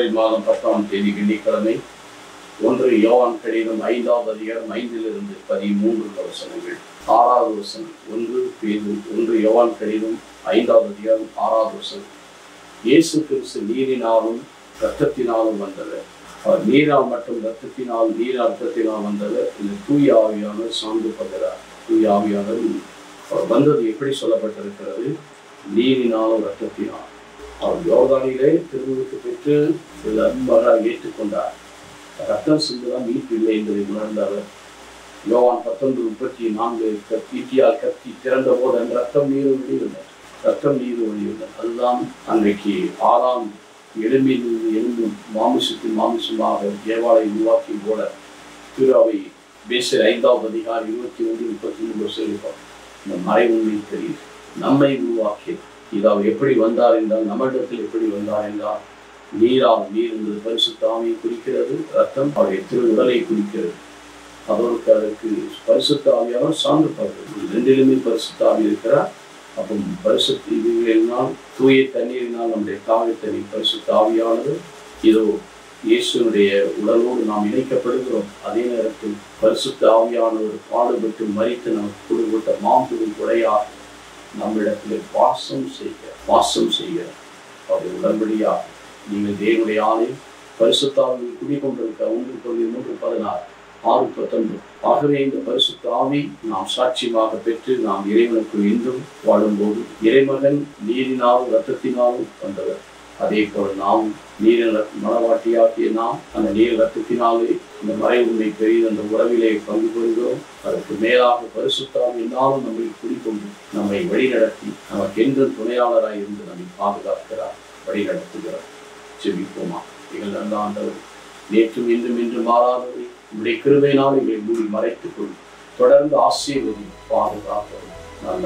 ஜனவரி மாதம் 10ஆம் தேதி வெள்ளிக்கிழமை. 1 யோவான் கடிதம் 5வது அதிகாரம் 5லிருந்து 13 வசனங்கள். 6வது வசனம். 1 யோவான் கடிதம் 5வது அதிகாரம் 6வது வசனம். இயேசு கிறிஸ்து நீரினாலும் இரத்தத்தினாலும் வந்தவர். அவர் நீரால் மற்றும் ரத்தத்தினால் வந்தவர். இந்த தூய ஆவியானவர் சார்ந்து படுகிறார். தூய ஆவியானவர் அவர் வந்தது எப்படி சொல்லப்பட்டிருக்கிறது? நீரினாலும் ரத்தத்தினால். அவர் யோர்தானிலே திருமுழுக்கு பெற்று அன்பாக ஏற்றுக்கொண்டார். ரத்தம் சிந்துதான் மீட்பு இல்லை என்பதை உணர்ந்தவர். யோவான் 19:34 ஈட்டியால் கத்தி திறந்த போது அந்த ரத்தம் நீர் வழியுள்ளது. அதுதான் அன்றைக்கு ஆதாம் எலும்பும் மாமிசத்தின் மாமிசமாக தேவாலயம் உருவாக்கி போல திருவை பேசர் 5வது அதிகாரம் 21-33 சொல்லிப்போம். இந்த மறை உண்மை தெரியுது. நம்மை உருவாக்கி இதாவது எப்படி வந்தார் என்றால், நம்மிடத்தில் எப்படி வந்தார் என்றால், நீர் என்பது பரிசுத்த ஆவியை குறிக்கிறது. ரத்தம் அவருடைய திரு உடலை குறிக்கிறது. அதற்கு பரிசுத்த ஆவியாக சார்ந்து பார்க்கிறது. ரெண்டிலுமே பரிசுத்த ஆவி இருக்கிறார். அப்போ பரிசுத்த இதுகளினால் தூய தண்ணீரினால் நம்முடைய காவிய தண்ணீர் பரிசுத்த ஆவியானது. இதோ இயேசுனுடைய உடலோடு நாம் இணைக்கப்படுகிறோம். அதே நேரத்தில் பரிசுத்த ஆவியானவர் பாடுபட்டு மரித்து நமக்கு கொடுக்கப்பட்ட மாம்பெரும் கொடையாக நம்மிடத்தில் வாசம் செய்கிறார். அவருடைய உடன்படியாக நீங்கள் தேவனுடைய ஆணை பரிசுத்த ஆவியை குடிக்கொண்டிருக்க 1 6:19. ஆகவே இந்த பரிசுத்த ஆவி நாம் சாட்சியமாக பெற்று நாம் இறைவனுக்குள் இன்றும் வாழும்போது இறைமகன் நீரினாலும் இரத்தத்தினாலும் வந்தவர். அதே போல நாம் நீரின் மனவாட்டியாகிய நாம் அந்த நீர் இரத்தத்தினாலே இந்த மறை உண்மை பெரிய அந்த உறவிலே பங்கு பெறுகிறோம். அதற்கு மேலாக பரிசுத்த ஆவி என்னாலும் நம்மை குடிக்கொண்டு நம்மை வழிநடத்தி நமக்கு என்றும் துணையாளராய் இருந்து நம்மை பாதுகாக்கிறார், வழிநடத்துகிறார். செபிப்போமா. எங்கள் நல்ல ஆண்டவர், நேற்றும் இன்றும் மாறாதவை உங்களுடைய கிருபையினால் எங்களை மூடி மறைத்துக் கொள். தொடர்ந்து ஆசீர்வதி பாதுகாப்பது நல்ல